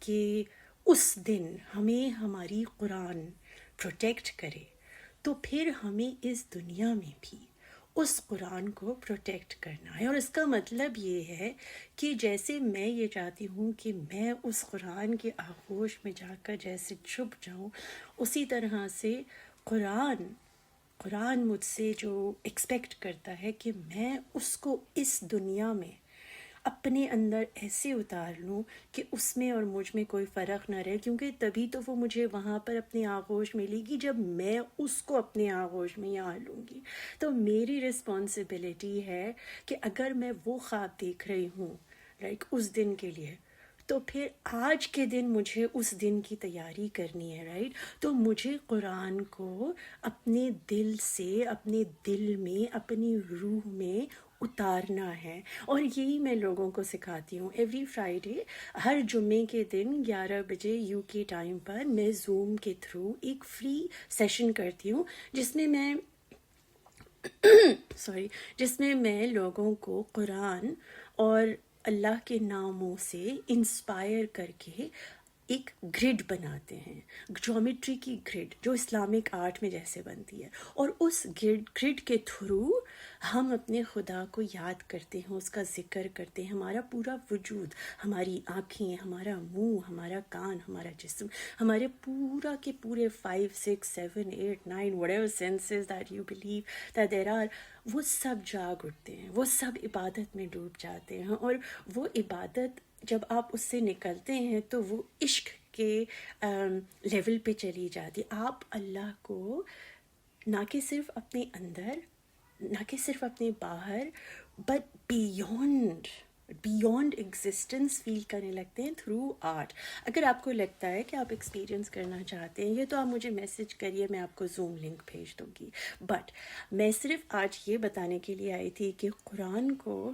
کہ اس دن ہمیں ہماری قرآن پروٹیکٹ کرے، تو پھر ہمیں اس دنیا میں بھی اس قرآن کو پروٹیکٹ کرنا ہے۔ اور اس کا مطلب یہ ہے کہ جیسے میں یہ چاہتی ہوں کہ میں اس قرآن کے آغوش میں جا کر جیسے چھپ جاؤں، اسی طرح سے قرآن مجھ سے جو ایکسپیکٹ کرتا ہے کہ میں اس کو اس دنیا میں اپنے اندر ایسے اتار لوں کہ اس میں اور مجھ میں کوئی فرق نہ رہے، کیونکہ تبھی تو وہ مجھے وہاں پر اپنے آغوش ملے گی جب میں اس کو اپنے آغوش میں یہاں لوں گی۔ تو میری رسپانسبلٹی ہے کہ اگر میں وہ خواب دیکھ رہی ہوں لائک اس دن کے لیے، تو پھر آج کے دن مجھے اس دن کی تیاری کرنی ہے، رائٹ؟ تو مجھے قرآن کو اپنے دل سے، اپنے دل میں، اپنی روح میں اتارنا ہے۔ اور یہی میں لوگوں کو سکھاتی ہوں۔ ایوری فرائیڈے، ہر جمعے کے دن 11 بجے یو کے ٹائم پر میں زوم کے تھرو ایک فری سیشن کرتی ہوں، جس میں میں لوگوں کو قرآن اور اللہ کے ناموں سے انسپائر کر کے ایک گرڈ بناتے ہیں، جیومیٹری کی گرڈ جو اسلامک آرٹ میں جیسے بنتی ہے، اور اس گرڈ کے تھرو ہم اپنے خدا کو یاد کرتے ہیں، اس کا ذکر کرتے ہیں۔ ہمارا پورا وجود، ہماری آنکھیں، ہمارا منہ، ہمارا کان، ہمارا جسم، ہمارے پورا کے پورے 5 6 7 8 9 whatever senses that you believe that there are، وہ سب جاگ اٹھتے ہیں، وہ سب عبادت میں ڈوب جاتے ہیں۔ اور وہ عبادت جب آپ اس سے نکلتے ہیں تو وہ عشق کے لیول پہ چلی جاتی۔ آپ اللہ کو نہ کہ صرف اپنے اندر، نہ کہ صرف اپنے باہر، بٹ بیونڈ ایگزسٹنس فیل کرنے لگتے ہیں تھرو آرٹ۔ اگر آپ کو لگتا ہے کہ آپ ایکسپیرینس کرنا چاہتے ہیں یہ، تو آپ مجھے میسج کریے، میں آپ کو زوم لنک بھیج دوں گی۔ بٹ میں صرف آج یہ بتانے کے لیے آئی تھی کہ قرآن کو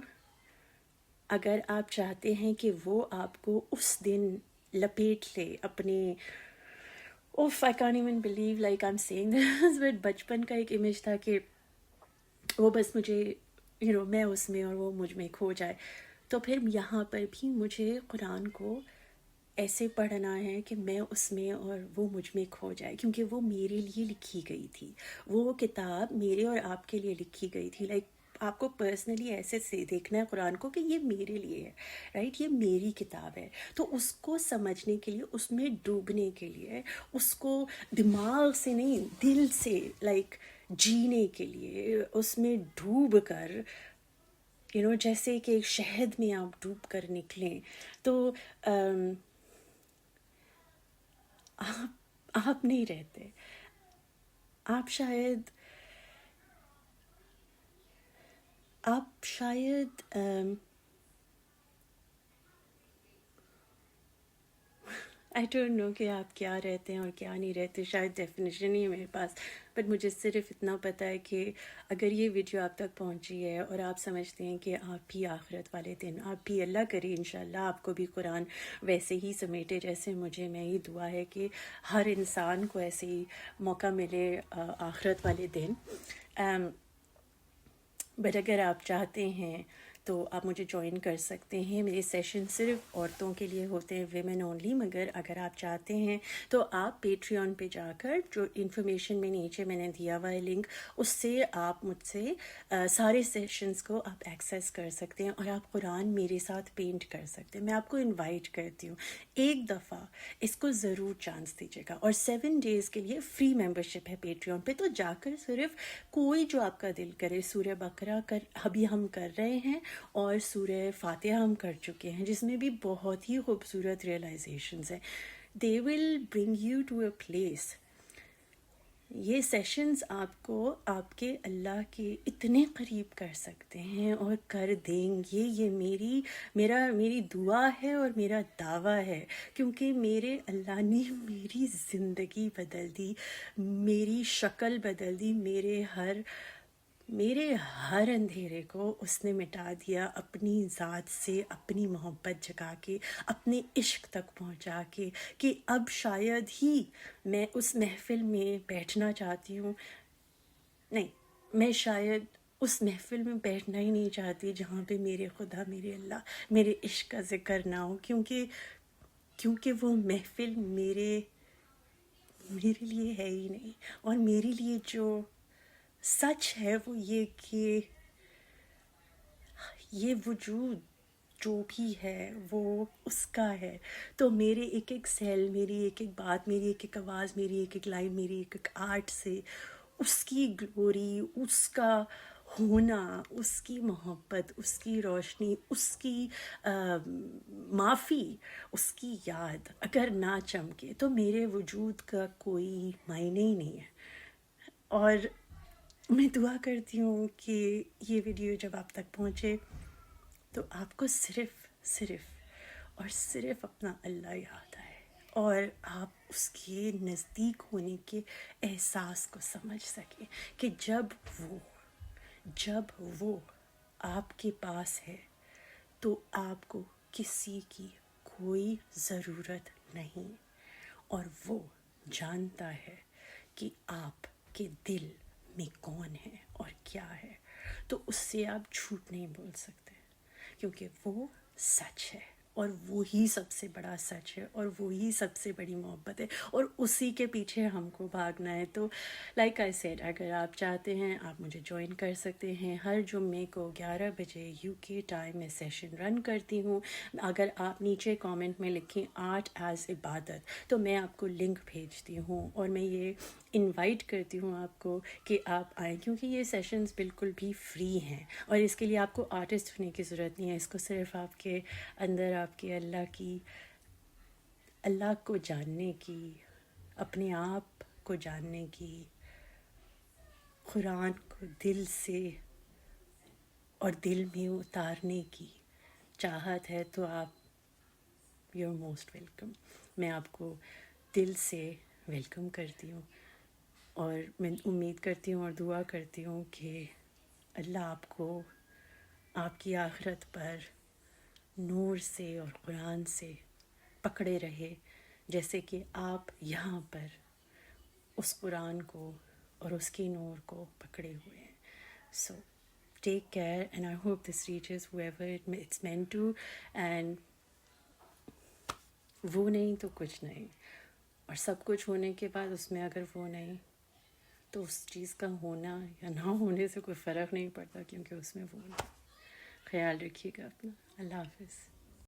اگر آپ چاہتے ہیں کہ وہ آپ کو اس دن لپیٹ لے اپنے، I can't even believe like I am seeing this, but بچپن کا ایک امیج تھا کہ وہ بس مجھے میں اس میں اور وہ مجھ میں کھو جائے، تو پھر یہاں پر بھی مجھے قرآن کو ایسے پڑھنا ہے کہ میں اس میں اور وہ مجھ میں کھو جائے، کیونکہ وہ میرے لیے لکھی گئی تھی، وہ کتاب میرے اور آپ کے لیے لکھی گئی تھی۔ لائک آپ کو پرسنلی ایسے سے دیکھنا ہے قرآن کو کہ یہ میرے لیے ہے، رائٹ؟ یہ میری کتاب ہے۔ تو اس کو سمجھنے کے لیے، اس میں ڈوبنے کے لیے، اس کو دماغ سے نہیں دل سے لائک جینے کے لیے، اس میں ڈوب کر جیسے کہ ایک شہد میں آپ ڈوب کر نکلیں، تو آپ نہیں رہتے، آپ شاید آئی ڈونٹ نو کہ آپ کیا رہتے ہیں اور کیا نہیں رہتے، شاید ڈیفینیشن نہیں ہے میرے پاس، بٹ مجھے صرف اتنا پتہ ہے کہ اگر یہ ویڈیو آپ تک پہنچی ہے اور آپ سمجھتے ہیں کہ آپ بھی آخرت والے دن، آپ بھی اللہ کرے انشاءاللہ آپ کو بھی قرآن ویسے ہی سمیٹے جیسے مجھے، میں یہ دعا ہے کہ ہر انسان کو ایسے ہی موقع ملے آخرت والے دن۔ بٹ اگر آپ چاہتے ہیں تو آپ مجھے جوائن کر سکتے ہیں۔ میرے سیشن صرف عورتوں کے لیے ہوتے ہیں، ویمن اونلی، مگر اگر آپ چاہتے ہیں تو آپ پیٹریون پہ جا کر، جو انفارمیشن میں نیچے میں نے دیا ہوا ہے لنک، اس سے آپ مجھ سے سارے سیشنز کو آپ ایکسیس کر سکتے ہیں، اور آپ قرآن میرے ساتھ پینٹ کر سکتے ہیں۔ میں آپ کو انوائٹ کرتی ہوں، ایک دفعہ اس کو ضرور چانس دیجیے گا، اور 7 days کے لیے فری ممبرشپ ہے پیٹریون پہ، تو جا کر صرف کوئی جو آپ کا دل کرے، سورہ بقرہ ابھی ہم کر رہے ہیں، اور سورہ فاتحہ ہم کر چکے ہیں، جس میں بھی بہت ہی خوبصورت ریئلائزیشنز ہیں۔ They will bring you to a place. یہ سیشنز آپ کو آپ کے اللہ کے اتنے قریب کر سکتے ہیں اور کر دیں گے، یہ میری دعا ہے اور میرا دعویٰ ہے، کیونکہ میرے اللہ نے میری زندگی بدل دی، میری شکل بدل دی، میرے ہر اندھیرے کو اس نے مٹا دیا، اپنی ذات سے اپنی محبت جگا کے، اپنے عشق تک پہنچا کے، کہ اب شاید ہی میں اس محفل میں بیٹھنا چاہتی ہوں، نہیں، میں شاید اس محفل میں بیٹھنا ہی نہیں چاہتی جہاں پہ میرے خدا، میرے اللہ، میرے عشق کا ذکر نہ ہو، کیونکہ کیونکہ وہ محفل میرے لیے ہے ہی نہیں. اور میرے لیے جو سچ ہے وہ یہ کہ یہ وجود جو بھی ہے وہ اس کا ہے. تو میرے ایک ایک سیل، میری ایک ایک بات، میری ایک ایک آواز، میری ایک ایک لائن، میری ایک ایک آرٹ سے اس کی گلوری، اس کا ہونا، اس کی محبت، اس کی روشنی، اس کی معافی، اس کی یاد اگر نہ چمکے تو میرے وجود کا کوئی معنی ہی نہیں ہے. اور میں دعا کرتی ہوں کہ یہ ویڈیو جب آپ تک پہنچے تو آپ کو صرف اور صرف اپنا اللہ یاد آئے، اور آپ اس کے نزدیک ہونے کے احساس کو سمجھ سکیں کہ جب وہ آپ کے پاس ہے تو آپ کو کسی کی کوئی ضرورت نہیں، اور وہ جانتا ہے کہ آپ کے دل میں کون ہے اور کیا ہے. تو اس سے آپ جھوٹ نہیں بول سکتے، کیونکہ وہ سچ ہے، اور وہی سب سے بڑا سچ ہے، اور وہی سب سے بڑی محبت ہے، اور اسی کے پیچھے ہم کو بھاگنا ہے. تو لائک آئی سیڈ، اگر آپ چاہتے ہیں آپ مجھے جوائن کر سکتے ہیں. ہر جمعے کو 11 بجے UK ٹائم میں سیشن رن کرتی ہوں. اگر آپ نیچے کامنٹ میں لکھیں آرٹ ایز عبادت تو میں آپ کو لنک بھیجتی ہوں، اور میں یہ انوائٹ کرتی ہوں آپ کو کہ آپ آئیں، کیونکہ یہ سیشنز بالکل بھی فری ہیں، اور اس کے لیے آپ کو آرٹسٹ ہونے کی ضرورت نہیں ہے. اس کو صرف آپ کے اندر آپ کے اللہ کو جاننے کی، اپنے آپ کو جاننے کی، قرآن کو دل سے اور دل میں اتارنے کی چاہت ہے تو آپ یو موسٹ ویلکم. میں آپ کو دل سے ویلکم کرتی ہوں، اور میں امید کرتی ہوں اور دعا کرتی ہوں کہ اللہ آپ کو آپ کی آخرت پر نور سے اور قرآن سے پکڑے رہے، جیسے کہ آپ یہاں پر اس قرآن کو اور اس کی نور کو پکڑے ہوئے ہیں. So take care and I hope this reaches whoever it's meant to. And وہ نہیں تو کچھ نہیں، اور سب کچھ ہونے کے بعد اس میں اگر وہ نہیں تو اس چیز کا ہونا یا نہ ہونے سے کوئی فرق نہیں پڑتا، کیونکہ اس میں وہ نہیں. خیال رکھیے گا اپنا. اللہ حافظ.